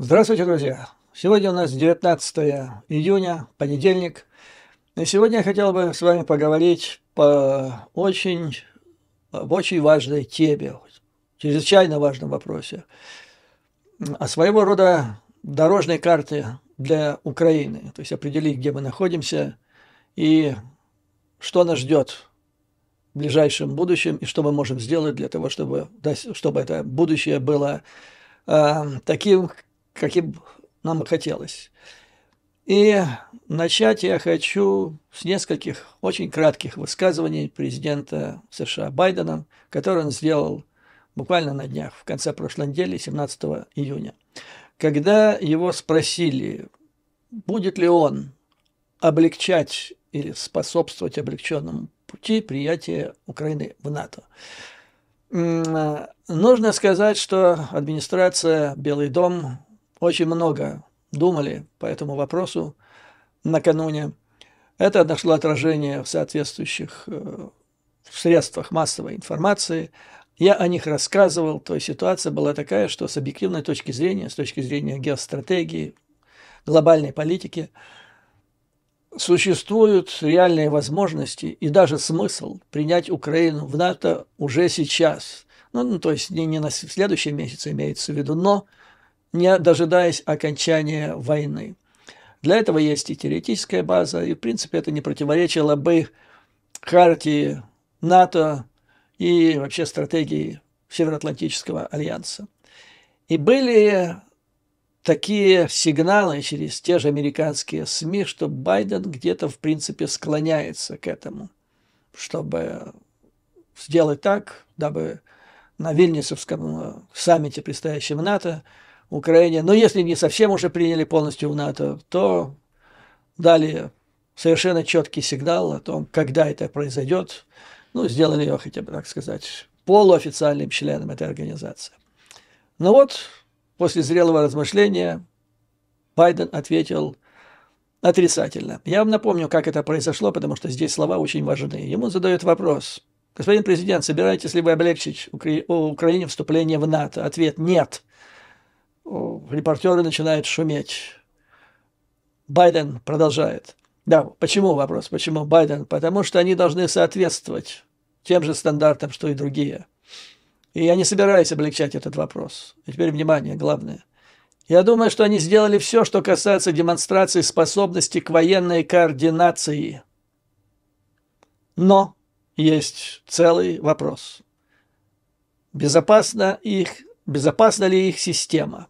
Здравствуйте, друзья! Сегодня у нас 19 июня, понедельник. И сегодня я хотел бы с вами поговорить об очень важной теме, чрезвычайно важном вопросе, о своего рода дорожной карте для Украины. То есть определить, где мы находимся и что нас ждет в ближайшем будущем, и что мы можем сделать для того, чтобы это будущее было таким, каким нам хотелось. И начать я хочу с нескольких очень кратких высказываний президента США Байдена, которые он сделал буквально на днях, в конце прошлой недели, 17 июня. Когда его спросили, будет ли он облегчать или способствовать облегченному пути приятия Украины в НАТО. Нужно сказать, что администрация, Белый дом очень много думали по этому вопросу накануне. Это нашло отражение в соответствующих средствах массовой информации. Я о них рассказывал, то есть ситуация была такая, что с объективной точки зрения, с точки зрения геостратегии, глобальной политики, существуют реальные возможности и даже смысл принять Украину в НАТО уже сейчас. То есть не на следующий месяц имеется в виду, но не дожидаясь окончания войны. Для этого есть и теоретическая база, и в принципе это не противоречило бы хартии НАТО и вообще стратегии Североатлантического альянса. И были такие сигналы через те же американские СМИ, что Байден где-то в принципе склоняется к этому, чтобы сделать так, дабы на Вильнюсовском саммите, предстоящем НАТО, Украине, но если не совсем уже приняли полностью в НАТО, то дали совершенно четкий сигнал о том, когда это произойдет. Сделали ее, хотя бы так сказать, полуофициальным членом этой организации. Но вот, после зрелого размышления, Байден ответил отрицательно. Я вам напомню, как это произошло, потому что здесь слова очень важны. Ему задают вопрос: господин президент, собираетесь ли вы облегчить Украине вступление в НАТО? Ответ – нет. Репортеры начинают шуметь. Байден продолжает. Да, почему вопрос? Почему Байден? Потому что они должны соответствовать тем же стандартам, что и другие. И я не собираюсь облегчать этот вопрос. И теперь внимание, главное. Я думаю, что они сделали все, что касается демонстрации способности к военной координации. Но есть целый вопрос. Безопасна ли их система?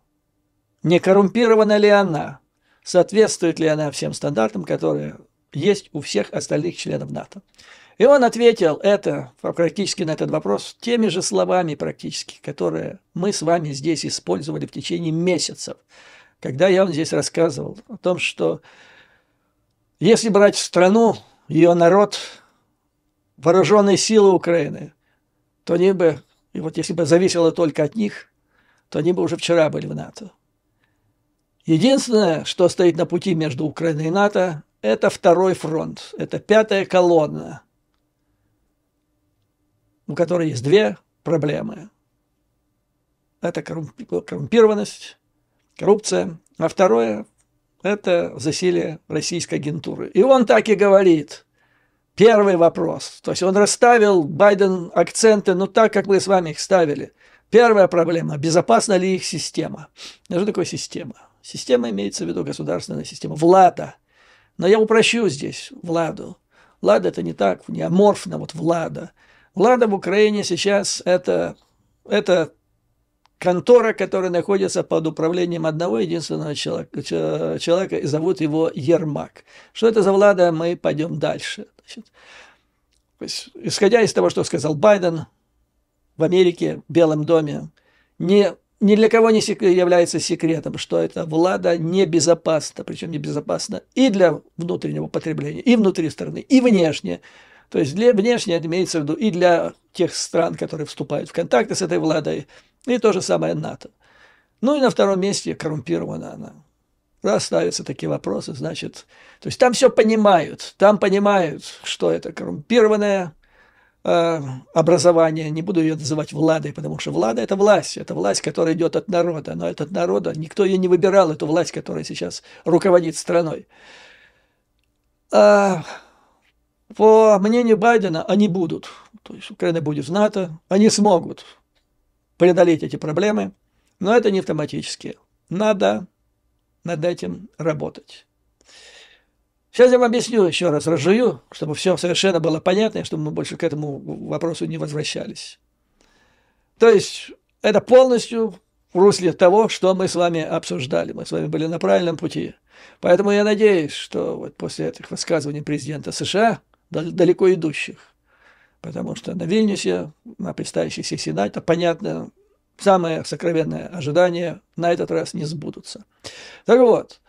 Не коррумпирована ли она? Соответствует ли она всем стандартам, которые есть у всех остальных членов НАТО? И он ответил практически на этот вопрос теми же словами практически, которые мы с вами здесь использовали в течение месяцев, когда я вам здесь рассказывал о том, что если брать страну, ее народ, вооруженные силы Украины, то они бы, и вот если бы зависело только от них, то они бы уже вчера были в НАТО. Единственное, что стоит на пути между Украиной и НАТО, это второй фронт, это пятая колонна, у которой есть две проблемы. Это коррумпированность, коррупция, а второе – это засилие российской агентуры. И он так и говорит. Первый вопрос. То есть он расставил, Байден, акценты, так, как мы с вами их ставили. Первая проблема – безопасна ли их система? Что такое система? Система имеется в виду государственная система, влада. Но я упрощу здесь владу. Влада – это не так, не аморфно, влада. Влада в Украине сейчас это контора, которая находится под управлением одного единственного человека, и зовут его Ермак. Что это за влада, мы пойдем дальше. Исходя из того, что сказал Байден, в Америке, в Белом доме, ни для кого не является секретом, что эта влада небезопасна, причем небезопасна и для внутреннего потребления, и внутри страны, и внешне. То есть внешне это имеется в виду и для тех стран, которые вступают в контакты с этой владой, и то же самое НАТО. И на втором месте коррумпирована она. Раз ставятся такие вопросы, значит, то есть там все понимают, что это коррумпированная образования, не буду ее называть владой, потому что влада – это власть, которая идет от народа, но этот народа, никто ее не выбирал, эту власть, которая сейчас руководит страной. По мнению Байдена, они будут, то есть Украина будет в НАТО, они смогут преодолеть эти проблемы, но это не автоматически. Надо над этим работать. Сейчас я вам объясню еще раз, разжую, чтобы все совершенно было понятно, и чтобы мы больше к этому вопросу не возвращались. То есть это полностью в русле того, что мы с вами обсуждали. Мы с вами были на правильном пути. Поэтому я надеюсь, что вот после этих высказываний президента США, далеко идущих, потому что на Вильнюсе, на предстоящей сессии НАТО, понятно, самые сокровенные ожидания на этот раз не сбудутся. Так вот,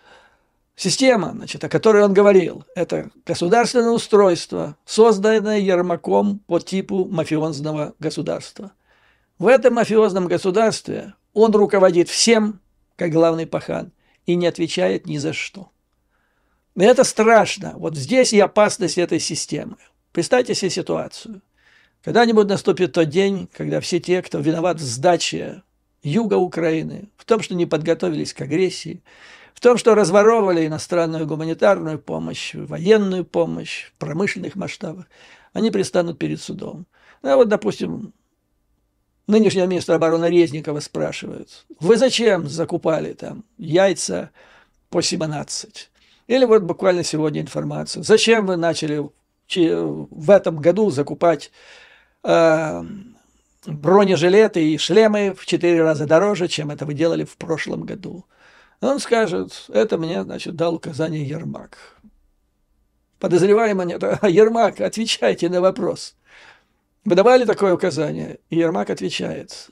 система, значит, о которой он говорил, это государственное устройство, созданное Ермаком по типу мафиозного государства. В этом мафиозном государстве он руководит всем, как главный пахан, и не отвечает ни за что. И это страшно. Вот здесь и опасность этой системы. Представьте себе ситуацию. Когда-нибудь наступит тот день, когда все те, кто виноват в сдаче юга Украины, в том, что не подготовились к агрессии, в том, что разворовывали иностранную гуманитарную помощь, военную помощь в промышленных масштабах, они предстанут перед судом. Ну, вот, допустим, нынешнего министра обороны Резникова спрашивают: вы зачем закупали там яйца по 17? Или вот буквально сегодня информацию: зачем вы начали в этом году закупать бронежилеты и шлемы в 4 раза дороже, чем это вы делали в прошлом году? Он скажет: это мне, значит, дал указание Ермак. Подозреваемый: Ермак, отвечайте на вопрос. Вы давали такое указание? И Ермак отвечает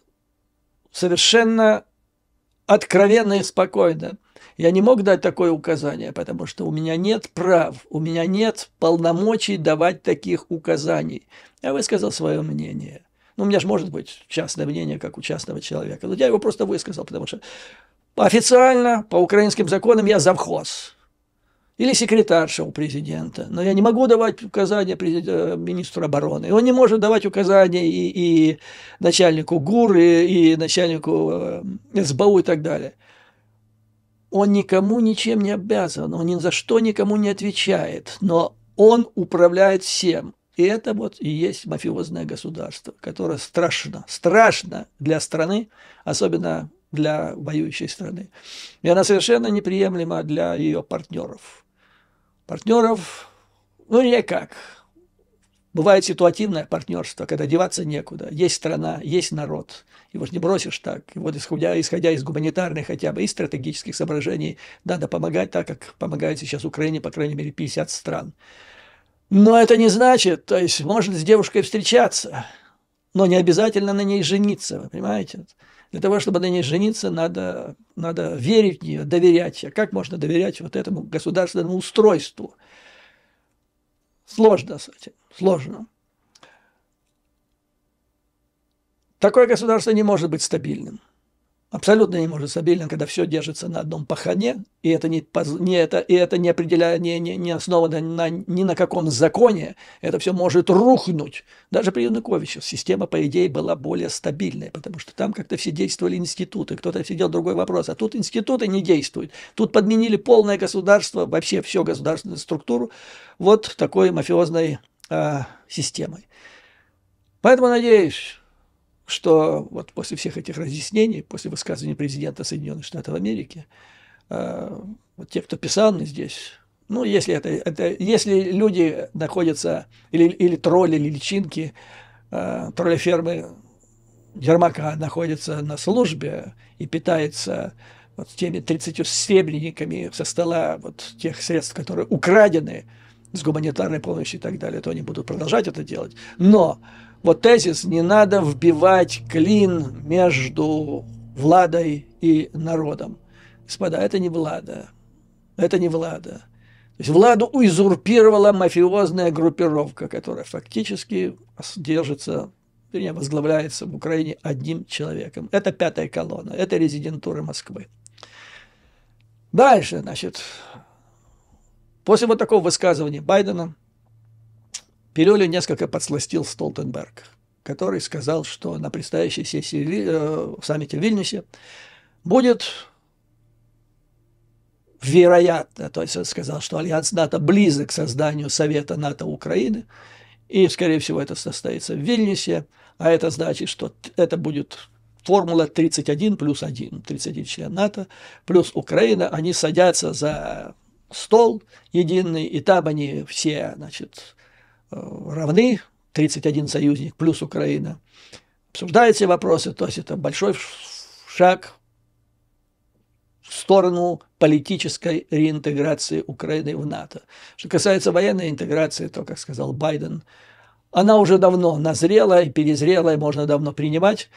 совершенно откровенно и спокойно: я не мог дать такое указание, потому что у меня нет прав, у меня нет полномочий давать таких указаний. Я высказал свое мнение. Ну, у меня же может быть частное мнение, как у частного человека. Но я его просто высказал, потому что официально, по украинским законам, я завхоз. Или секретарша у президента. Но я не могу давать указания министру обороны. Он не может давать указания и начальнику ГУР, и начальнику СБУ и так далее. Он никому ничем не обязан, он ни за что никому не отвечает, но он управляет всем. И это вот и есть мафиозное государство, которое страшно для страны, особенно для воюющей страны. И она совершенно неприемлема для ее партнеров. Партнеров, ну, никак. Бывает ситуативное партнерство, когда деваться некуда. Есть страна, есть народ. Его же не бросишь так. И вот исходя из гуманитарных хотя бы и стратегических соображений, надо помогать так, как помогает сейчас Украине, по крайней мере, 50 стран. Но это не значит, то есть можно с девушкой встречаться, но не обязательно на ней жениться, вы понимаете? Для того, чтобы на ней жениться, надо верить в нее, доверять. А как можно доверять вот этому государственному устройству? Сложно с этим, сложно. Такое государство не может быть стабильным. Абсолютно не может быть стабильным, когда все держится на одном пахане, и это не основано ни на каком законе, это все может рухнуть. Даже при Януковиче система, по идее, была более стабильная, потому что там как-то все действовали институты, кто-то сидел, другой вопрос, а тут институты не действуют. Тут подменили полное государство, вообще всю государственную структуру вот такой мафиозной системой. Поэтому надеюсь, что вот после всех этих разъяснений, после высказывания президента Соединенных Штатов Америки, вот те, кто писал мне здесь, ну, если люди находятся, или тролли, или личинки, троллефермы Ермака находятся на службе и питаются вот теми 30 серебряниками со стола вот тех средств, которые украдены с гуманитарной помощью и так далее, то они будут продолжать это делать. Но вот тезис: не надо вбивать клин между владой и народом. Господа, это не влада. Это не влада. То есть владу узурпировала мафиозная группировка, которая фактически держится, вернее, возглавляется в Украине одним человеком. Это пятая колонна, это резидентура Москвы. Дальше, значит, после вот такого высказывания Байдена Пилюлю несколько подсластил Столтенберг, который сказал, что на предстоящей сессии в саммите в Вильнюсе будет вероятно, то есть он сказал, что Альянс НАТО близок к созданию Совета НАТО Украины, и, скорее всего, это состоится в Вильнюсе, а это значит, что это будет формула 31 плюс 1, 31 член НАТО, плюс Украина, они садятся за стол единый, и там они все, значит, равны, 31 союзник плюс Украина, обсуждают все вопросы, то есть это большой шаг в сторону политической реинтеграции Украины в НАТО. Что касается военной интеграции, то, как сказал Байден, она уже давно назрела и перезрела, и можно давно принимать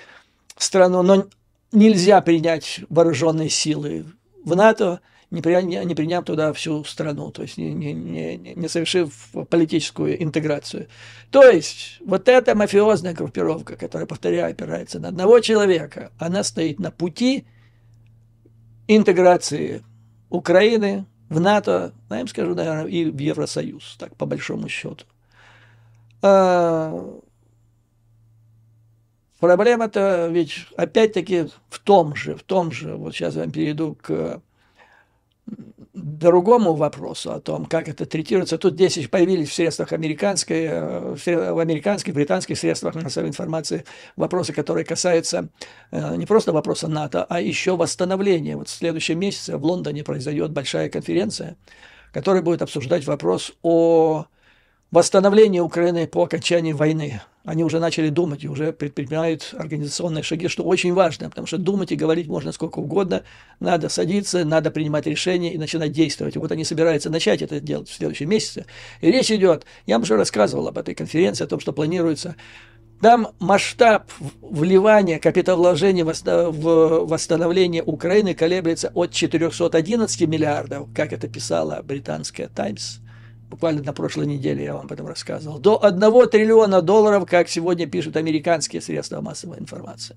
страну, но нельзя принять вооруженные силы в НАТО, не приняв туда всю страну, то есть не совершив политическую интеграцию. То есть вот эта мафиозная группировка, которая, повторяю, опирается на одного человека, она стоит на пути интеграции Украины в НАТО, я им скажу, наверное, и в Евросоюз, так по большому счету. Проблема-то ведь опять-таки в том же, вот сейчас я перейду к другому вопросу о том, как это третируется. Тут здесь появились в средствах в американских, британских средствах массовой информации вопросы, которые касаются не просто вопроса НАТО, а еще восстановления. Вот в следующем месяце в Лондоне произойдет большая конференция, которая будет обсуждать вопрос о восстановлении Украины по окончании войны. Они уже начали думать и уже предпринимают организационные шаги, что очень важно, потому что думать и говорить можно сколько угодно, надо садиться, надо принимать решения и начинать действовать. И вот они собираются начать это делать в следующем месяце. И речь идет, я вам уже рассказывал об этой конференции, о том, что планируется. Там масштаб вливания капиталовложений в восстановление Украины колеблется от 411 миллиардов, как это писала британская «Таймс», буквально на прошлой неделе я вам об этом рассказывал, до 1 триллиона долларов, как сегодня пишут американские средства массовой информации.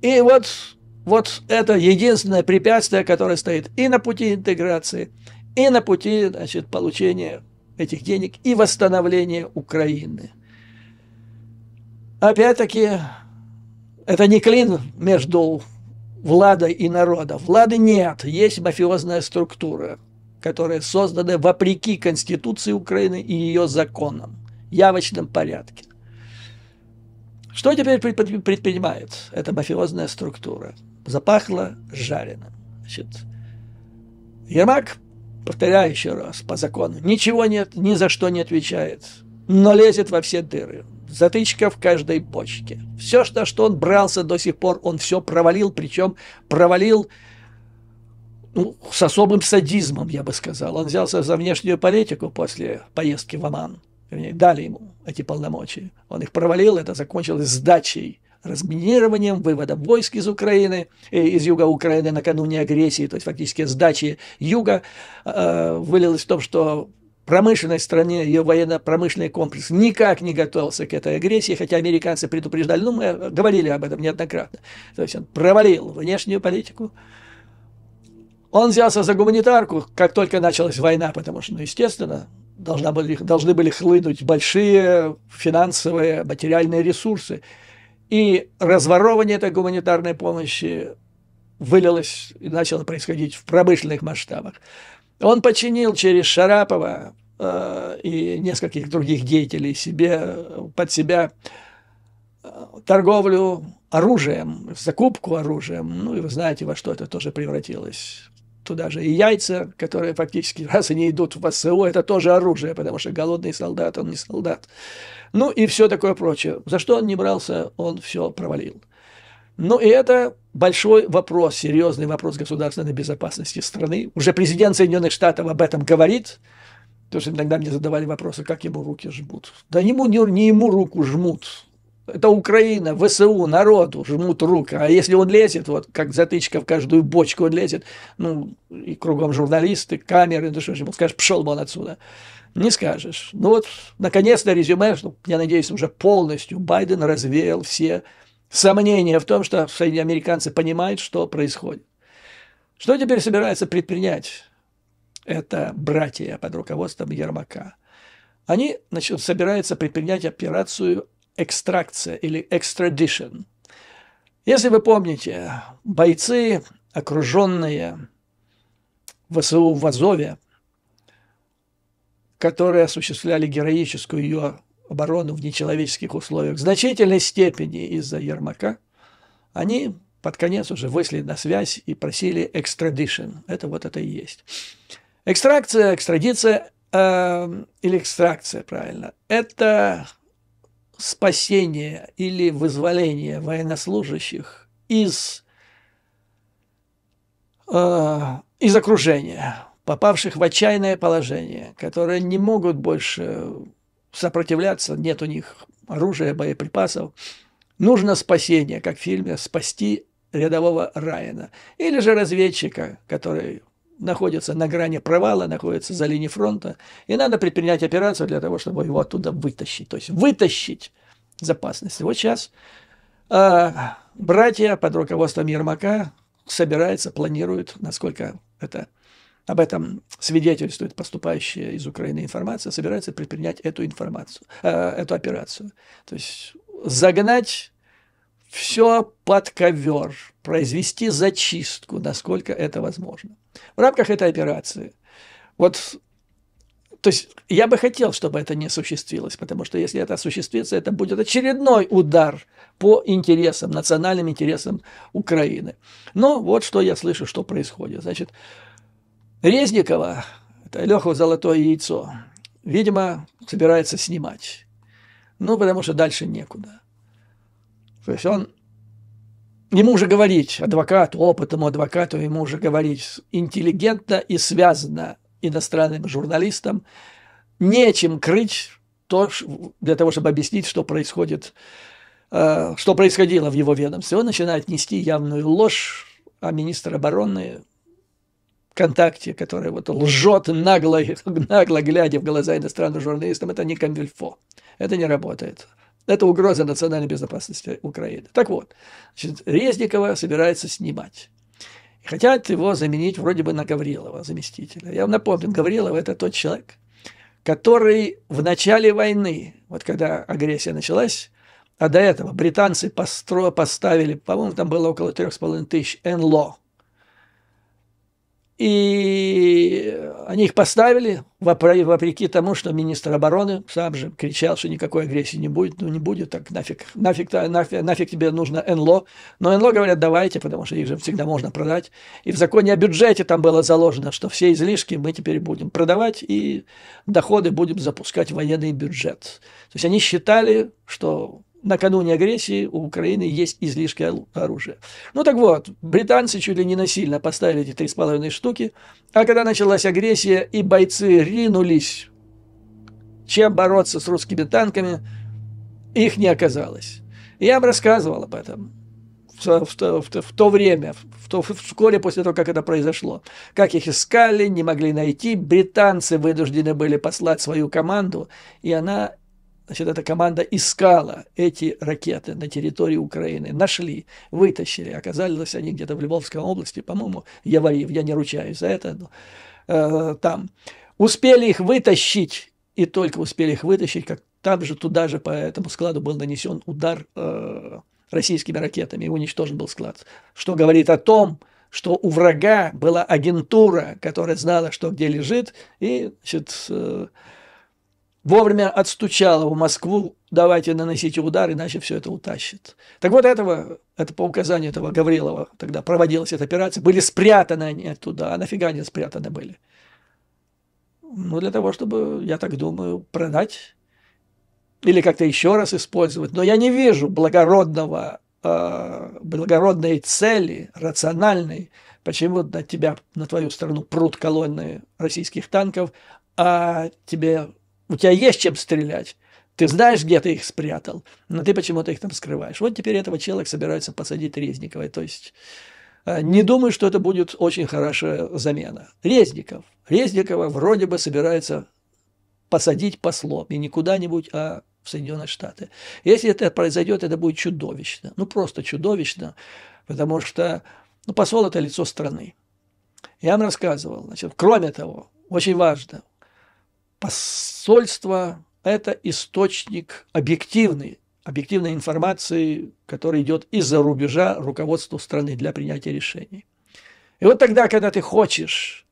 И вот это единственное препятствие, которое стоит и на пути интеграции, и на пути, значит, получения этих денег и восстановления Украины. Опять-таки, это не клин между владой и народом. Влады нет, есть мафиозная структура, которые созданы вопреки Конституции Украины и ее законам, в явочном порядке. Что теперь предпринимает эта мафиозная структура? Запахло жареным. Значит, Ермак, повторяю еще раз, по закону, ничего нет, ни за что не отвечает, но лезет во все дыры. Затычка в каждой бочке. Все, что он брался до сих пор, он все провалил, причем провалил с особым садизмом, я бы сказал. Он взялся за внешнюю политику после поездки в Оман. Дали ему эти полномочия. Он их провалил, это закончилось сдачей, разминированием, выводом войск из Украины, из юга Украины накануне агрессии, то есть фактически сдачи юга вылилось в том, что промышленной стране, ее военно-промышленный комплекс никак не готовился к этой агрессии, хотя американцы предупреждали, мы говорили об этом неоднократно. То есть он провалил внешнюю политику. Он взялся за гуманитарку, как только началась война, потому что, естественно, должны были хлынуть большие финансовые, материальные ресурсы. И разворовывание этой гуманитарной помощи вылилось и начало происходить в промышленных масштабах. Он подчинил через Шарапова и нескольких других деятелей под себя торговлю оружием, закупку оружием. Ну и вы знаете, во что это тоже превратилось. Туда же и яйца, которые фактически, раз они идут в ВСУ, это тоже оружие, потому что голодный солдат, он не солдат. Ну и все такое прочее. За что он не брался, он все провалил. Ну и это большой вопрос, серьезный вопрос государственной безопасности страны. Уже президент Соединенных Штатов об этом говорит, потому что иногда мне задавали вопросы, как ему руки жмут. Да не ему руку жмут. Это Украина, ВСУ, народу жмут руку. А если он лезет, вот как затычка в каждую бочку он лезет, ну, и кругом журналисты, камеры, ну что же ему скажешь, пошел вон отсюда. Не скажешь. Ну вот, наконец-то резюме, что, я надеюсь, уже полностью Байден развеял все сомнения в том, что американцы понимают, что происходит. Что теперь собирается предпринять это братья под руководством Ермака? они, значит, собираются предпринять операцию экстракция или extradition. Если вы помните, бойцы, окруженные ВСУ в Азове, которые осуществляли героическую ее оборону в нечеловеческих условиях, в значительной степени из-за Ермака, они под конец уже вышли на связь и просили extradition. Это вот это и есть. Экстракция, экстрадиция или экстракция, правильно, это спасение или вызволение военнослужащих из окружения, попавших в отчаянное положение, которые не могут больше сопротивляться, нет у них оружия, боеприпасов. Нужно спасение, как в фильме «Спасти рядового Райана». Или же разведчика, который находится на грани провала, находится за линией фронта, и надо предпринять операцию для того, чтобы его оттуда вытащить. То есть вытащить из опасности. Вот сейчас братья под руководством Ермака собираются, планируют, насколько об этом свидетельствует поступающая из Украины информация, собираются предпринять эту операцию. То есть загнать все под ковер, произвести зачистку, насколько это возможно. В рамках этой операции, вот, то есть я бы хотел, чтобы это не осуществилось, потому что если это осуществится, это будет очередной удар по интересам, национальным интересам Украины. Но вот что я слышу, что происходит. Значит, Резникова, это Леху золотое яйцо, видимо, собирается снимать. Ну, потому что дальше некуда. То есть ему уже говорить, адвокату, опытному адвокату, ему уже говорить интеллигентно и связано иностранным журналистам, нечем крыть то, для того, чтобы объяснить, что происходит, что происходило в его ведомстве. Он начинает нести явную ложь, а министр обороны ВКонтакте, который вот лжет нагло глядя в глаза иностранным журналистам, это не камильфо, это не работает. Это угроза национальной безопасности Украины. Так вот, значит, Резникова собирается снимать. И хотят его заменить вроде бы на Гаврилова, заместителя. Я вам напомню, Гаврилов – это тот человек, который в начале войны, вот когда агрессия началась, а до этого британцы поставили, по-моему, там было около 3500 НЛО. И они их поставили, вопреки тому, что министр обороны сам же кричал, что никакой агрессии не будет. Ну, не будет, так нафиг тебе нужно НЛО. Но НЛО говорят, давайте, потому что их же всегда можно продать. И в законе о бюджете там было заложено, что все излишки мы теперь будем продавать, и доходы будем запускать в военный бюджет. То есть они считали, что накануне агрессии у Украины есть излишки оружия. Ну так вот, британцы чуть ли не насильно поставили эти 3,5 штуки, а когда началась агрессия и бойцы ринулись, чем бороться с русскими танками, их не оказалось. Я вам рассказывал об этом в то время, вскоре после того, как это произошло. Как их искали, не могли найти. Британцы вынуждены были послать свою команду, и она... Значит, эта команда искала эти ракеты на территории Украины. Нашли, вытащили. Оказались они где-то в Львовской области, по-моему, Яворив, я не ручаюсь за это. Но, там. Успели их вытащить, и только успели их вытащить, как там же, туда же, по этому складу был нанесен удар российскими ракетами, и уничтожен был склад. Что говорит о том, что у врага была агентура, которая знала, что где лежит, и, значит, вовремя отстучала в Москву, давайте наносите удар, иначе все это утащит. Так вот это по указанию этого Гаврилова тогда проводилась эта операция, были спрятаны они оттуда, а нафига они спрятаны были? Ну, для того, чтобы, я так думаю, продать или как-то еще раз использовать. Но я не вижу благородной цели, рациональной, почему на твою страну прут колонны российских танков, а у тебя есть чем стрелять, ты знаешь, где ты их спрятал, но ты почему-то их там скрываешь. Вот теперь этого человека собираются посадить Резниковой. То есть не думаю, что это будет очень хорошая замена. Резникова вроде бы собирается посадить послом, и не куда-нибудь, а в Соединенные Штаты. Если это произойдет, это будет чудовищно. Ну, просто чудовищно, потому что посол – это лицо страны. Я вам рассказывал. Значит, кроме того, очень важно, посольство – это источник объективной информации, которая идет из-за рубежа руководству страны для принятия решений. И вот тогда, когда ты хочешь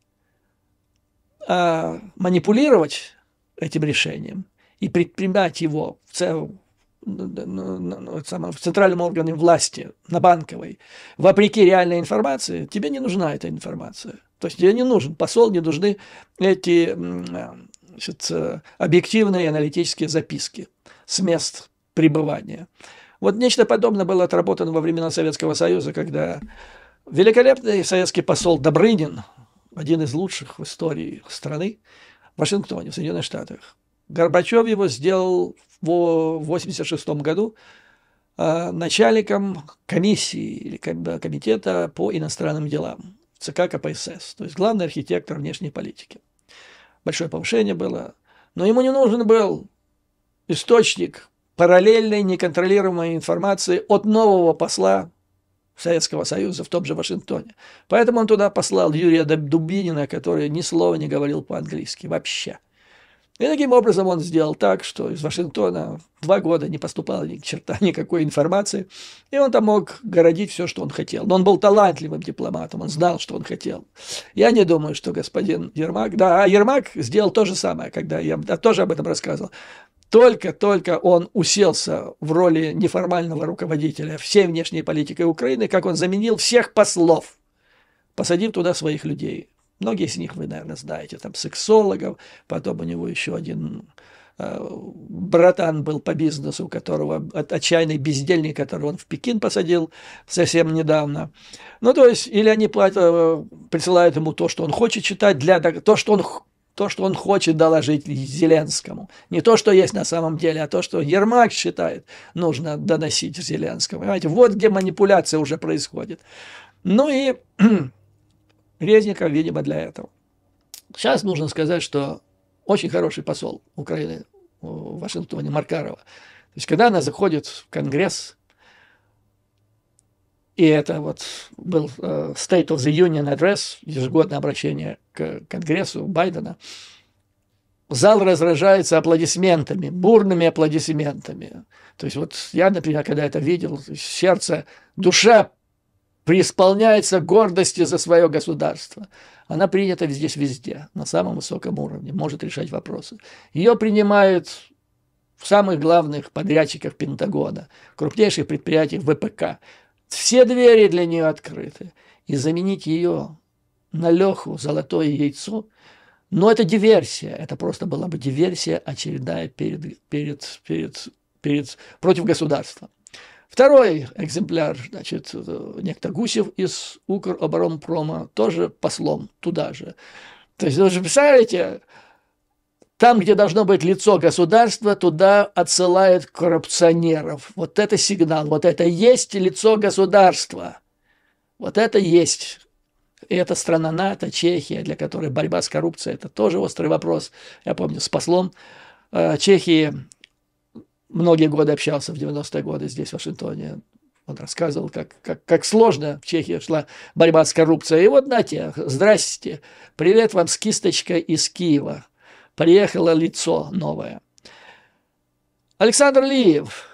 манипулировать этим решением и предпринимать его в центральном органе власти, на Банковой, вопреки реальной информации, тебе не нужна эта информация. То есть тебе не нужен посол, не нужны эти объективные аналитические записки с мест пребывания. Вот нечто подобное было отработано во времена Советского Союза, когда великолепный советский посол Добрынин, один из лучших в истории страны, в Вашингтоне, в Соединенных Штатах, Горбачев его сделал в 1986 году начальником комиссии или комитета по иностранным делам ЦК КПСС, то есть главный архитектор внешней политики. Большое повышение было, но ему не нужен был источник параллельной неконтролируемой информации от нового посла Советского Союза в том же Вашингтоне. Поэтому он туда послал Юрия Дубинина, который ни слова не говорил по-английски вообще. И таким образом он сделал так, что из Вашингтона 2 года не поступало ни черта никакой информации, и он там мог городить все, что он хотел. Но он был талантливым дипломатом, он знал, что он хотел. Я не думаю, что господин Ермак... Да, а Ермак сделал то же самое, когда я тоже об этом рассказывал. Только он уселся в роли неформального руководителя всей внешней политикой Украины, как он заменил всех послов, посадив туда своих людей. Многие из них вы, наверное, знаете, там сексологов, потом у него еще один братан был по бизнесу, у которого отчаянный бездельник, которого он в Пекин посадил совсем недавно. Ну, то есть, или они присылают ему то, что он хочет читать, то, что он хочет доложить Зеленскому. Не то, что есть на самом деле, а то, что Ермак считает, нужно доносить Зеленскому. Понимаете, вот где манипуляция уже происходит. Ну и Резников, видимо, для этого. Сейчас нужно сказать, что очень хороший посол Украины в Вашингтоне, Маркарова. То есть, когда она заходит в Конгресс, и это вот был State of the Union Address, ежегодное обращение к Конгрессу Байдена, зал разражается аплодисментами, бурными аплодисментами. То есть вот я, например, когда это видел, сердце, душа преисполняется гордости за свое государство. Она принята здесь везде, на самом высоком уровне, может решать вопросы. Ее принимают в самых главных подрядчиках Пентагона, крупнейших предприятиях ВПК. Все двери для нее открыты. И заменить ее на Леху, золотое яйцо, но это диверсия. Это просто была бы диверсия очередная против государства. Второй экземпляр, значит, некто Гусев из Укроборонпрома, тоже послом туда же. То есть, вы же представляете, там, где должно быть лицо государства, туда отсылают коррупционеров. Вот это сигнал, вот это есть лицо государства. Вот это есть. И это страна НАТО, Чехия, для которой борьба с коррупцией – это тоже острый вопрос. Я помню, с послом Чехии многие годы общался в 90-е годы здесь, в Вашингтоне. Он рассказывал, как сложно в Чехии шла борьба с коррупцией. И вот, нате, здрасте, привет вам с кисточкой из Киева. Приехало лицо новое. Александр Лиев,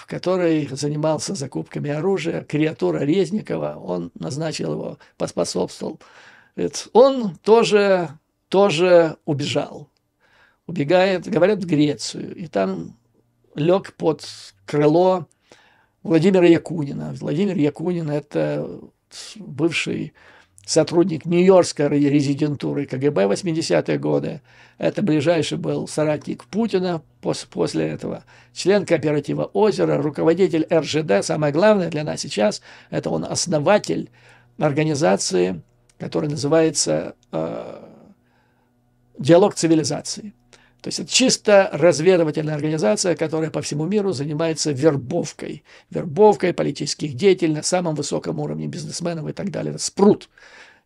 который занимался закупками оружия, креатура Резникова, он назначил его, поспособствовал. Он тоже убежал. Убегает, говорят, в Грецию. И там лег под крыло Владимира Якунина. Владимир Якунин – это бывший сотрудник Нью-Йоркской резидентуры КГБ в 80-е годы. Это ближайший был соратник Путина после этого. Член кооператива «Озеро», руководитель РЖД. Самое главное для нас сейчас – это он основатель организации, которая называется «Диалог цивилизации». То есть это чисто разведывательная организация, которая по всему миру занимается вербовкой политических деятелей на самом высоком уровне, бизнесменов и так далее. Это спрут.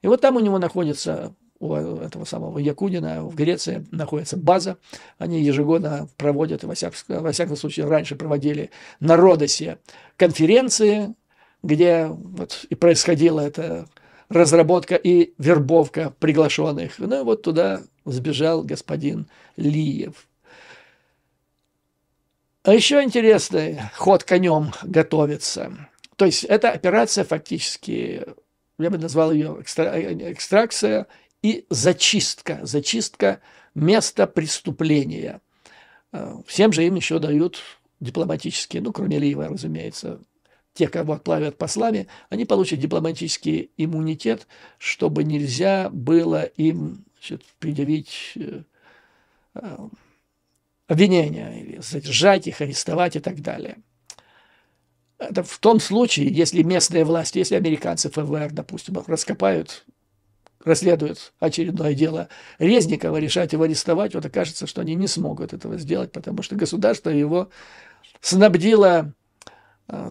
И вот там у него находится, у этого самого Якунина в Греции находится база. Они ежегодно проводят, во всяком случае раньше проводили на Родосе конференции, где вот и происходила эта разработка и вербовка приглашенных. Ну и вот туда сбежал господин Лиев. А еще интересный ход конем готовится. То есть эта операция фактически, я бы назвал ее экстракция и зачистка. Зачистка места преступления. Всем же им еще дают дипломатические, ну, кроме Лиева, разумеется, те, кого отплавят послами, они получат дипломатический иммунитет, чтобы нельзя было им, значит, предъявить обвинения, или задержать их, арестовать и так далее. Это в том случае, если местные власти, если американцы, ФБР, допустим, раскопают, расследуют очередное дело Резникова, решать его арестовать, вот окажется, что они не смогут этого сделать, потому что государство его снабдило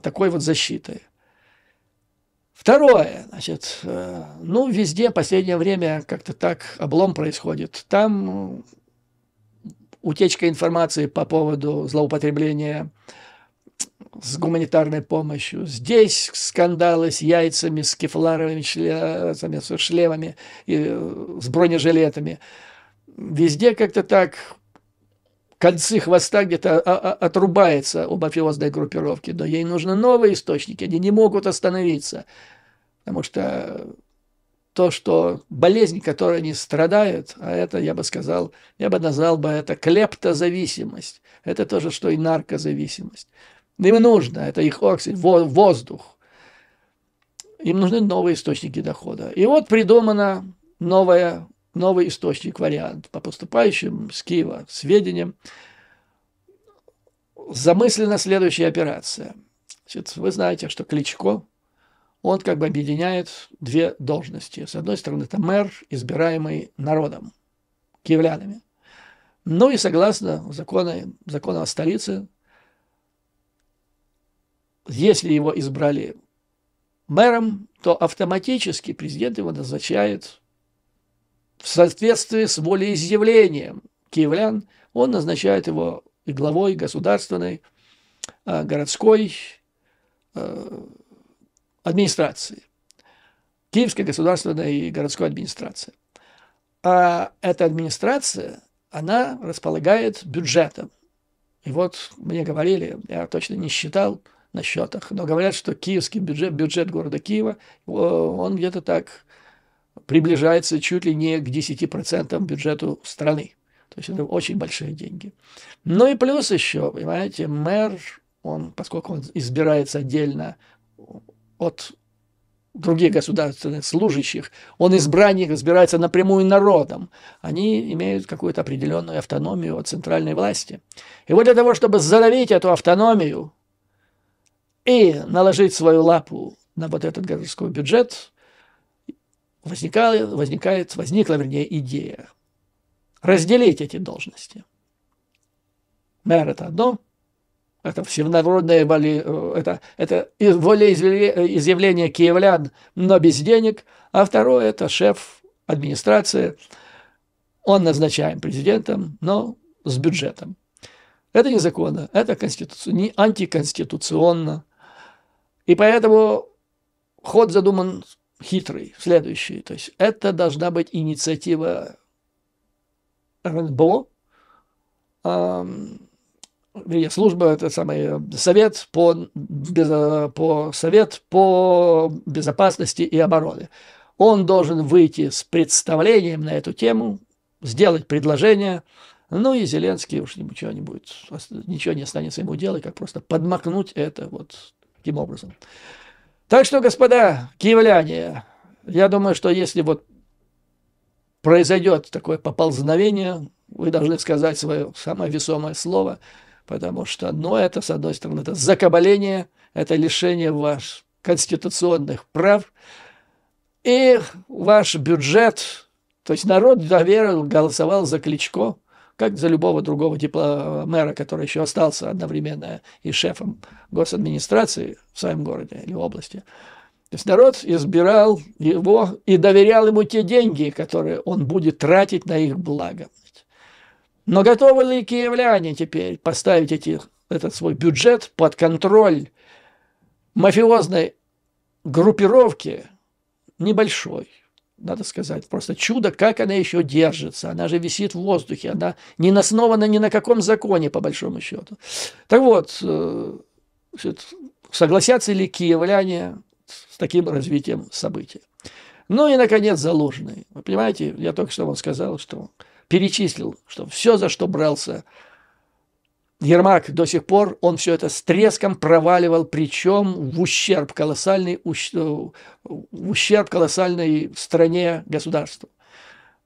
такой вот защитой. Второе, значит, ну, везде в последнее время как-то так облом происходит. Там утечка информации по поводу злоупотребления с гуманитарной помощью. Здесь скандалы с яйцами, с кевларовыми шлемами, с бронежилетами. Везде как-то так концы хвоста где-то отрубается у мафиозной группировки. Но ей нужны новые источники, они не могут остановиться. Потому что то, что болезнь, которой они страдают, а это, я бы сказал, я бы назвал бы это клептозависимость. Это то же, что и наркозависимость. Им нужно, это их оксид, воздух. Им нужны новые источники дохода. И вот придумано новый источник, вариант по поступающим с Киева сведениям. Замыслена следующая операция. Значит, вы знаете, что Кличко, он как бы объединяет две должности. С одной стороны, это мэр, избираемый народом, киевлянами. Ну и согласно законам о столице, если его избрали мэром, то автоматически президент его назначает в соответствии с волеизъявлением киевлян, он назначает его и главой государственной, городской администрации. Киевской государственной и городской администрации. А эта администрация, она располагает бюджетом. И вот мне говорили, я точно не считал на счетах, но говорят, что киевский бюджет города Киева, он где-то так приближается чуть ли не к 10% бюджету страны. То есть это очень большие деньги. Ну и плюс еще, понимаете, мэр, он, поскольку он избирается отдельно от других государственных служащих, он избранник избирается напрямую народом. Они имеют какую-то определенную автономию от центральной власти. И вот для того, чтобы задавить эту автономию и наложить свою лапу на вот этот городской бюджет, возникла, вернее, идея разделить эти должности. Мэр – это одно, это всенародное это волеизъявление киевлян, но без денег, а второе – это шеф администрации, он назначаем президентом, но с бюджетом. Это незаконно, это не антиконституционно, и поэтому ход задуман хитрый, следующий. То есть это должна быть инициатива РНБО, служба, это самый совет по безопасности и обороны. Он должен выйти с представлением на эту тему, сделать предложение, ну и Зеленский уж ничего не будет, ничего не останется ему делать, как просто подмакнуть это вот таким образом. Так что, господа киевляне, я думаю, что если вот произойдет такое поползновение, вы должны сказать свое самое весомое слово, потому что, ну, это, с одной стороны, это закабаление, это лишение ваших конституционных прав, и ваш бюджет, то есть народ доверил, голосовал за Кличко, как за любого другого мэра, который еще остался одновременно и шефом госадминистрации в своем городе или области. То есть народ избирал его и доверял ему те деньги, которые он будет тратить на их благо. Но готовы ли киевляне теперь поставить этот свой бюджет под контроль мафиозной группировки небольшой, надо сказать, просто чудо, как она еще держится. Она же висит в воздухе, она не основана ни на каком законе, по большому счету. Так вот, согласятся ли киевляне с таким развитием событий? Ну и, наконец, Залужный. Вы понимаете, я только что вам сказал, что перечислил, что все, за что брался Ермак до сих пор, он все это с треском проваливал, причем в ущерб колоссальной стране, государству.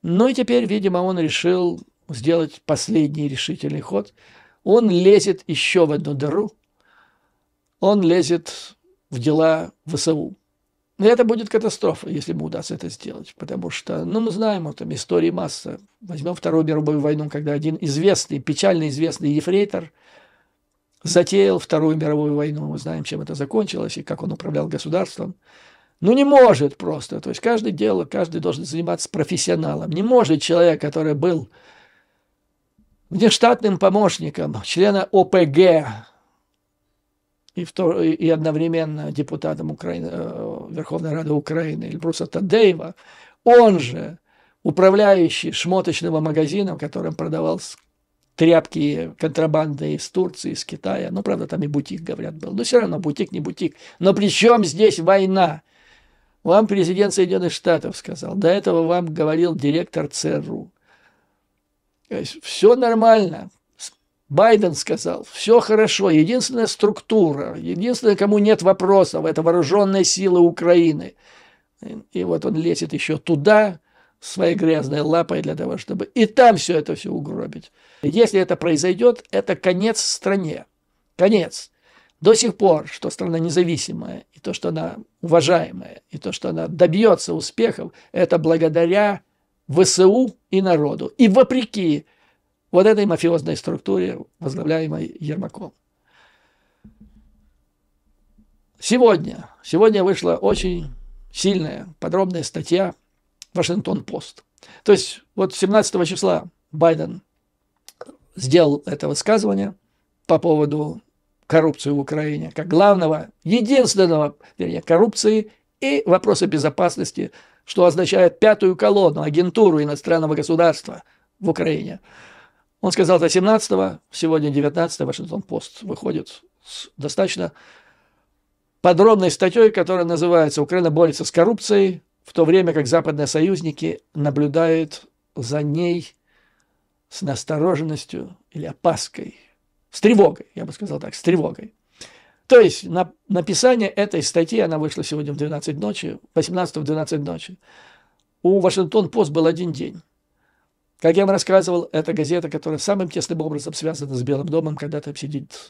Ну и теперь, видимо, он решил сделать последний решительный ход. Он лезет еще в одну дыру. Он лезет в дела ВСУ. И это будет катастрофа, если ему удастся это сделать. Потому что, ну, мы знаем, там истории масса. Возьмем Вторую мировую войну, когда один известный, печально известный ефрейтор затеял Вторую мировую войну. Мы знаем, чем это закончилось и как он управлял государством. Ну, не может просто. То есть каждый должен заниматься профессионалом. Не может человек, который был внештатным помощником члена ОПГ, и одновременно депутатом Верховной Рады Украины Эльбруса Тадеева, он же управляющий шмоточного магазина, в котором продавал тряпки контрабандой из Турции, из Китая. Ну, правда, там и бутик, говорят, был. Но все равно бутик не бутик. Но при чем здесь война? Вам президент Соединенных Штатов сказал. До этого вам говорил директор ЦРУ. То есть все нормально. Байден сказал, все хорошо, единственная структура, единственное, кому нет вопросов, это вооруженные силы Украины. И вот он лезет еще туда, своей грязной лапой для того, чтобы и там все это угробить. Если это произойдет, это конец стране. Конец. До сих пор, что страна независимая, и то, что она уважаемая, и то, что она добьется успехов, это благодаря ВСУ и народу. И вопреки вот этой мафиозной структуре, возглавляемой Ермаком. Сегодня вышла очень сильная, подробная статья «Вашингтон-Пост». То есть вот 17 числа Байден сделал это высказывание по поводу коррупции в Украине, как главного, единственного, вернее, коррупции и вопроса безопасности, что означает пятую колонну, агентуру иностранного государства в Украине. Он сказал это 17-го, сегодня 19-го, Вашингтон-Пост выходит с достаточно подробной статьей, которая называется «Украина борется с коррупцией», в то время как западные союзники наблюдают за ней с настороженностью или опаской, с тревогой, я бы сказал так, с тревогой. То есть написание этой статьи, она вышла сегодня в 12 ночи, 18 в 12 ночи. У Вашингтон-Пост был один день. Как я вам рассказывал, это газета, которая самым тесным образом связана с Белым домом, когда там сидит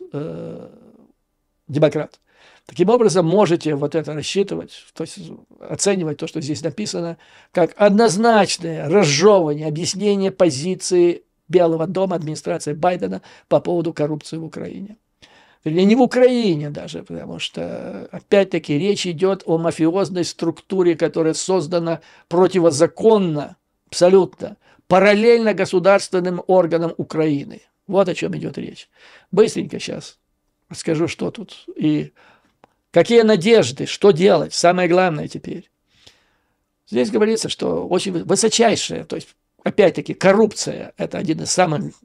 демократ. Таким образом, можете вот это рассчитывать, то есть оценивать то, что здесь написано, как однозначное разжевывание, объяснение позиции Белого дома, администрации Байдена по поводу коррупции в Украине. Вернее, не в Украине даже, потому что, опять-таки, речь идет о мафиозной структуре, которая создана противозаконно, абсолютно, параллельно государственным органам Украины. Вот о чем идет речь. Быстренько сейчас расскажу, что тут и какие надежды, что делать, самое главное теперь. Здесь говорится, что очень высочайшая, то есть, опять-таки, коррупция – это один из самых,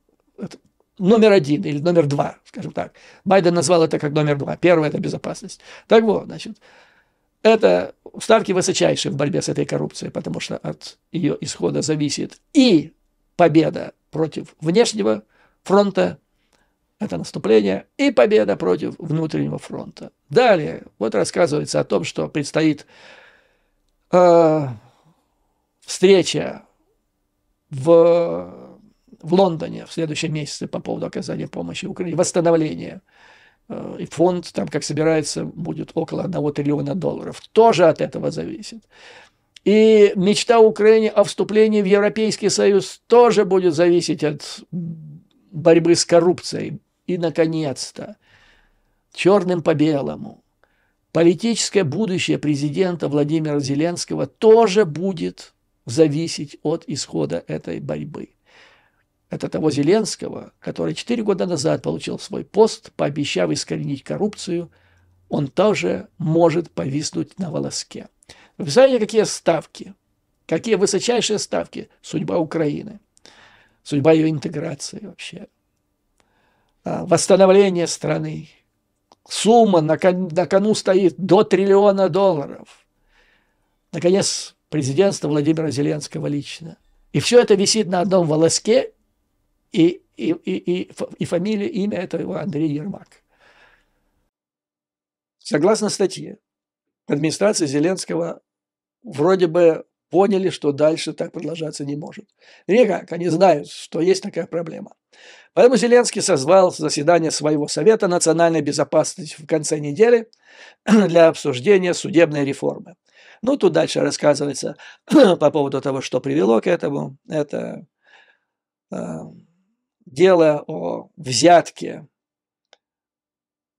номер один или номер два, скажем так. Байден назвал это как номер два. Первое – это безопасность. Так вот, значит, это ставки высочайшие в борьбе с этой коррупцией, потому что от ее исхода зависит и победа против внешнего фронта, это наступление, и победа против внутреннего фронта. Далее вот рассказывается о том, что предстоит встреча в Лондоне в следующем месяце по поводу оказания помощи Украине, восстановления. И фонд, там, как собирается, будет около $1 триллиона. Тоже от этого зависит. И мечта Украины о вступлении в Европейский Союз тоже будет зависеть от борьбы с коррупцией. И, наконец-то, черным по белому, политическое будущее президента Владимира Зеленского тоже будет зависеть от исхода этой борьбы. Это того Зеленского, который 4 года назад получил свой пост, пообещав искоренить коррупцию, он тоже может повиснуть на волоске. Вы знаете, какие ставки Какие высочайшие ставки? Судьба Украины, судьба ее интеграции вообще, восстановление страны. Сумма на кону стоит до $1 триллиона. Наконец, президентство Владимира Зеленского лично. И все это висит на одном волоске, и фамилия, имя этого Андрей Ермак. Согласно статье, администрация Зеленского вроде бы поняли, что дальше так продолжаться не может. Никак, они знают, что есть такая проблема. Поэтому Зеленский созвал заседание своего Совета национальной безопасности в конце недели для обсуждения судебной реформы. Ну, тут дальше рассказывается по поводу того, что привело к этому. Это дело о взятке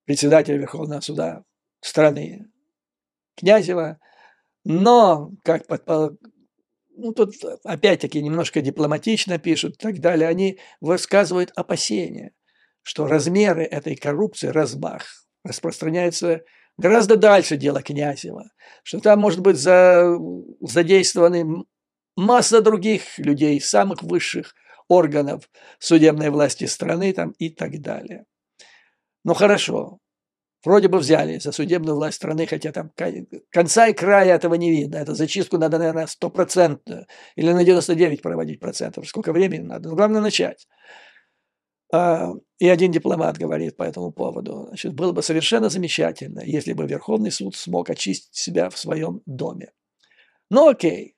председателя Верховного суда страны Князева. Но, как тут опять-таки немножко дипломатично пишут и так далее, они высказывают опасения, что размеры этой коррупции, размах, распространяется гораздо дальше дела Князева, что там может быть задействованы масса других людей, самых высших органов судебной власти страны там, и так далее. Ну хорошо, вроде бы взяли за судебную власть страны, хотя там конца и края этого не видно. Это зачистку надо, наверное, 100% или на 99 проводить процентов. Сколько времени надо? Но главное начать. И один дипломат говорит по этому поводу. Значит, было бы совершенно замечательно, если бы Верховный суд смог очистить себя в своем доме. Ну окей.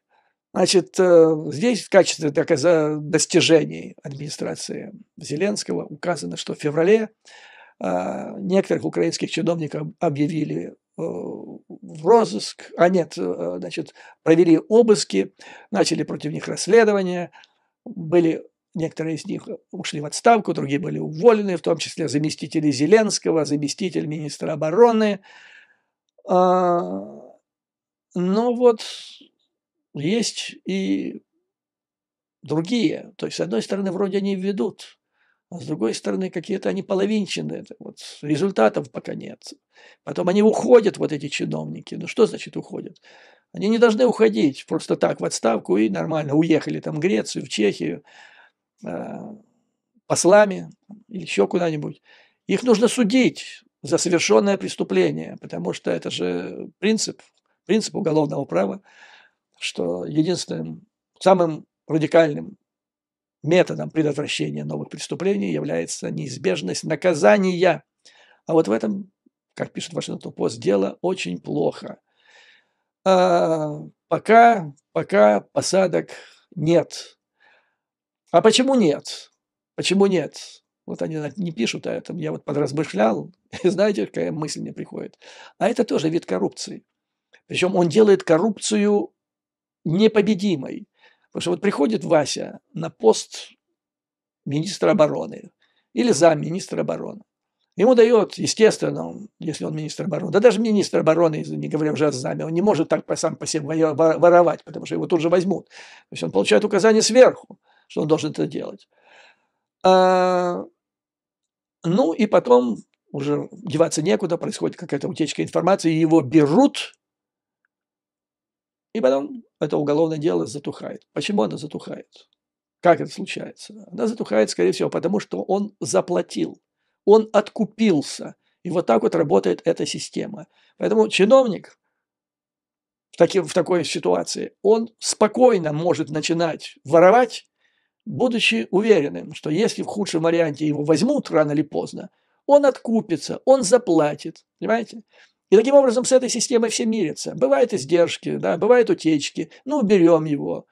Значит, здесь в качестве достижений администрации Зеленского указано, что в феврале некоторых украинских чиновников объявили в розыск, провели обыски, начали против них расследования, некоторые из них ушли в отставку, другие были уволены, в том числе заместители Зеленского, заместитель министра обороны. Но вот есть и другие. То есть, с одной стороны, вроде они ведут, а с другой стороны, какие-то они половинчатые. Вот, результатов пока нет. Потом они уходят, вот эти чиновники. Ну, что значит уходят? Они не должны уходить просто так в отставку и нормально уехали там в Грецию, в Чехию, послами или еще куда-нибудь. Их нужно судить за совершенное преступление, потому что это же принцип уголовного права, что единственным, самым радикальным методом предотвращения новых преступлений является неизбежность наказания. А вот в этом, как пишет Вашингтон-Пост, дело очень плохо. Пока посадок нет. А почему нет? Почему нет? Вот они не пишут о этом. Я вот подразмышлял, и знаете, какая мысль мне приходит? А это тоже вид коррупции. Причем он делает коррупцию непобедимой. Потому что вот приходит Вася на пост министра обороны или замминистра обороны. Ему дает, естественно, если он министр обороны, да даже министр обороны, не говоря уже о заме, он не может так сам по себе воровать, потому что его тут же возьмут. То есть он получает указание сверху, что он должен это делать. Ну и потом уже деваться некуда, происходит какая-то утечка информации, его берут, и потом это уголовное дело затухает. Почему оно затухает? Как это случается? Она затухает, скорее всего, потому что он заплатил, он откупился. И вот так вот работает эта система. Поэтому чиновник в такой ситуации, он спокойно может начинать воровать, будучи уверенным, что если в худшем варианте его возьмут рано или поздно, он откупится, он заплатит. Понимаете? И таким образом с этой системой все мирятся. Бывают издержки, да, бывают утечки. Ну, берем его.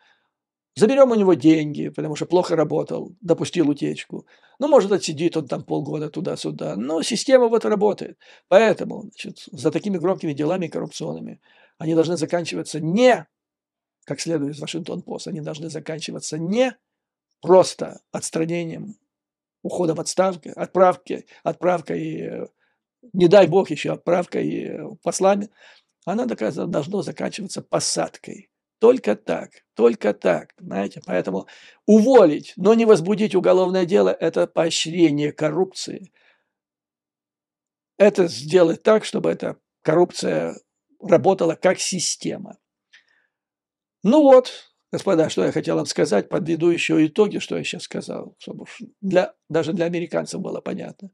Заберем у него деньги, потому что плохо работал, допустил утечку. Ну, может, отсидит он там полгода туда-сюда. Но система вот работает. Поэтому, значит, за такими громкими делами коррупционными они должны заканчиваться не, как следует из Вашингтон-Пост, они должны заканчиваться не просто отстранением, уходом в отставку, отправкой, не дай бог еще отправкой послами. Она должна заканчиваться посадкой. Только так, знаете, поэтому уволить, но не возбудить уголовное дело – это поощрение коррупции. Это сделать так, чтобы эта коррупция работала как система. Ну вот, Господа, что я хотел вам сказать, подведу еще итоги, что я сейчас сказал, чтобы даже для американцев было понятно.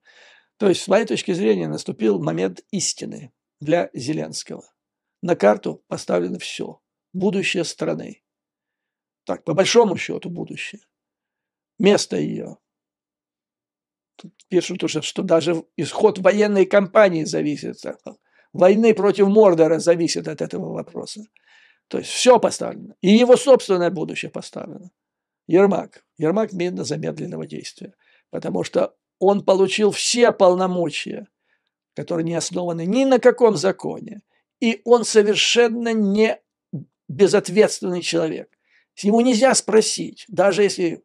То есть, с моей точки зрения, наступил момент истины для Зеленского. На карту поставлено все. Будущее страны. Так, по большому счету, будущее. Место ее. Тут пишут уже, что даже исход военной кампании зависит. Войны против Мордора зависит от этого вопроса. То есть все поставлено. И его собственное будущее поставлено. Ермак. Ермак медленно замедленного действия. Потому что он получил все полномочия, которые не основаны ни на каком законе. И он совершенно не безответственный человек. Ему нельзя спросить, даже если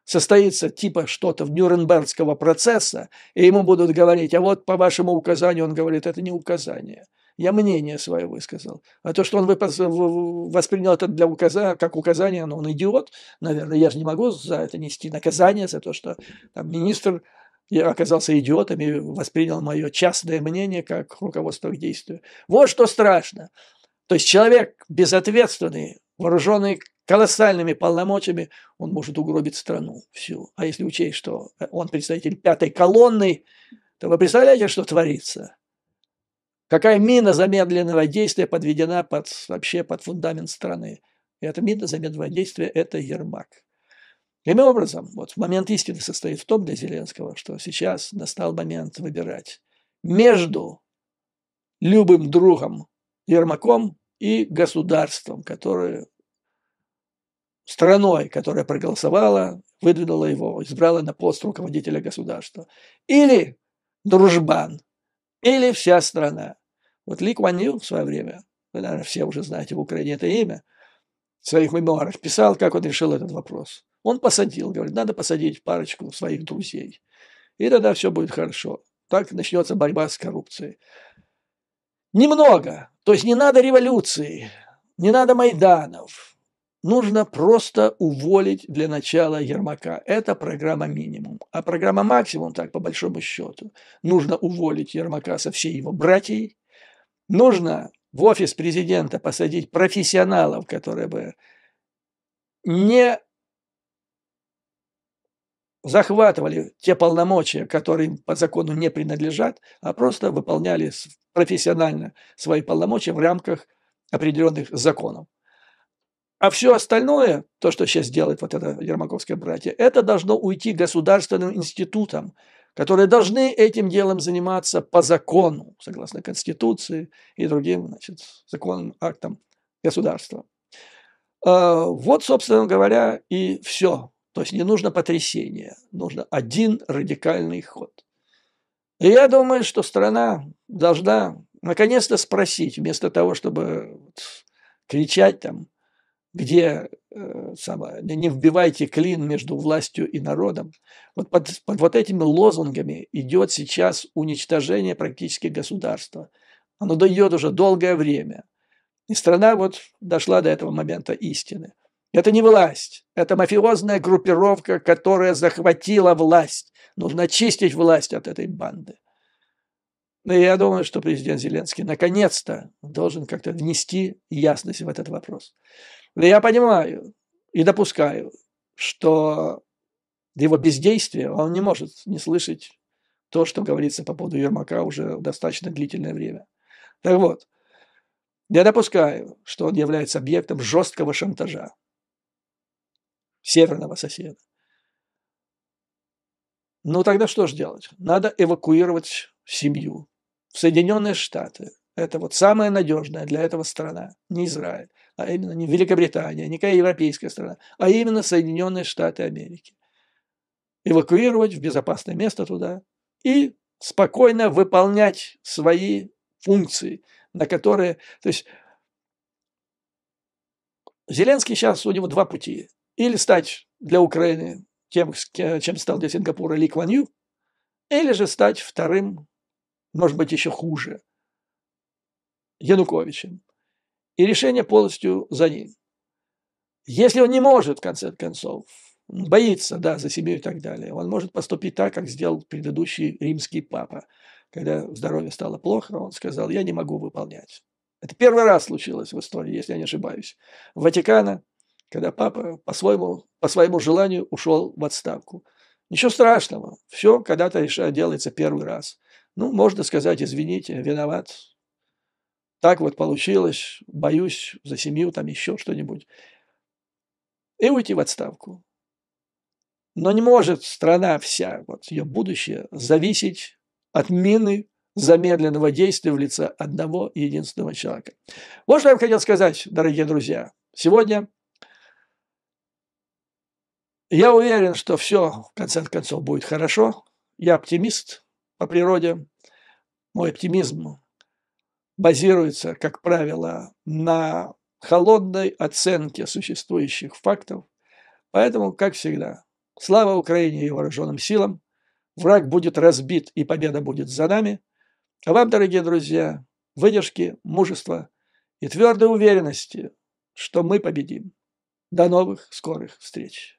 состоится типа что-то в Нюрнбергского процесса, и ему будут говорить, а вот по вашему указанию, он говорит, это не указание. Я мнение свое высказал. А то, что он воспринял это как указание, он идиот, наверное. Я же не могу за это нести наказание, за то, что там, министр оказался идиотом и воспринял мое частное мнение как руководство к действию. Вот что страшно. То есть человек безответственный, вооруженный колоссальными полномочиями, он может угробить страну всю. А если учесть, что он представитель пятой колонны, то вы представляете, что творится? Какая мина замедленного действия подведена вообще под фундамент страны? И эта мина замедленного действия – это Ермак. Таким образом, вот момент истины состоит в том для Зеленского, что сейчас настал момент выбирать между любым другом Ермаком и государством, страной, которая проголосовала, выдвинула его, избрала на пост руководителя государства. Или дружбан, или вся страна. Вот Ли Куан Ю в свое время, вы, наверное, все уже знаете в Украине это имя, в своих мемуарах писал, как он решил этот вопрос. Он посадил, говорит, надо посадить парочку своих друзей. И тогда все будет хорошо. Так начнется борьба с коррупцией. Немного. То есть не надо революции, не надо Майданов. Нужно просто уволить для начала Ермака. Это программа минимум. А программа максимум, так по большому счету, нужно уволить Ермака со всей его братьей. Нужно в офис президента посадить профессионалов, которые бы не захватывали те полномочия, которые им по закону не принадлежат, а просто выполняли профессионально свои полномочия в рамках определенных законов. А все остальное, то, что сейчас делает вот это ермаковское братье, это должно уйти государственным институтам, которые должны этим делом заниматься по закону, согласно Конституции и другим, значит, законным актам государства. Вот, собственно говоря, и все. То есть не нужно потрясения, нужно один радикальный ход. И я думаю, что страна должна наконец-то спросить, вместо того, чтобы кричать там, где не вбивайте клин между властью и народом. Вот под вот этими лозунгами идет сейчас уничтожение практически государства. Оно дойдет уже долгое время. И страна вот дошла до этого момента истины. Это не власть, это мафиозная группировка, которая захватила власть. Нужно очистить власть от этой банды. Но я думаю, что президент Зеленский наконец-то должен как-то внести ясность в этот вопрос. Но я понимаю и допускаю, что его бездействие, он не может не слышать то, что говорится по поводу Ермака уже достаточно длительное время. Так вот, я допускаю, что он является объектом жесткого шантажа северного соседа. Ну тогда что же делать? Надо эвакуировать семью в Соединенные Штаты. Это вот самая надежная для этого страна, не Израиль, а именно не Великобритания, не какая европейская страна, а именно Соединенные Штаты Америки. Эвакуировать в безопасное место туда и спокойно выполнять свои функции, на которые... То есть Зеленский сейчас, у него два пути. Или стать для Украины тем, чем стал для Сингапура Ли Куан Ю, или же стать вторым, может быть, еще хуже, Януковичем. И решение полностью за ним. Если он не может, в конце концов, боится, да, за семью и так далее, он может поступить так, как сделал предыдущий римский папа. Когда здоровье стало плохо, он сказал, я не могу выполнять. Это первый раз случилось в истории, если я не ошибаюсь. Ватикана когда папа по своему желанию ушел в отставку. Ничего страшного, все когда-то делается первый раз. Ну, можно сказать, извините, виноват. Так вот получилось, боюсь за семью, там еще что-нибудь. И уйти в отставку. Но не может страна вся, вот ее будущее, зависеть от мины замедленного действия в лице одного единственного человека. Вот что я хотел сказать, дорогие друзья. Сегодня я уверен, что все в конце концов будет хорошо. Я оптимист по природе. Мой оптимизм базируется, как правило, на холодной оценке существующих фактов. Поэтому, как всегда, слава Украине и вооруженным силам. Враг будет разбит, и победа будет за нами. А вам, дорогие друзья, выдержки, мужества и твердой уверенности, что мы победим. До новых скорых встреч.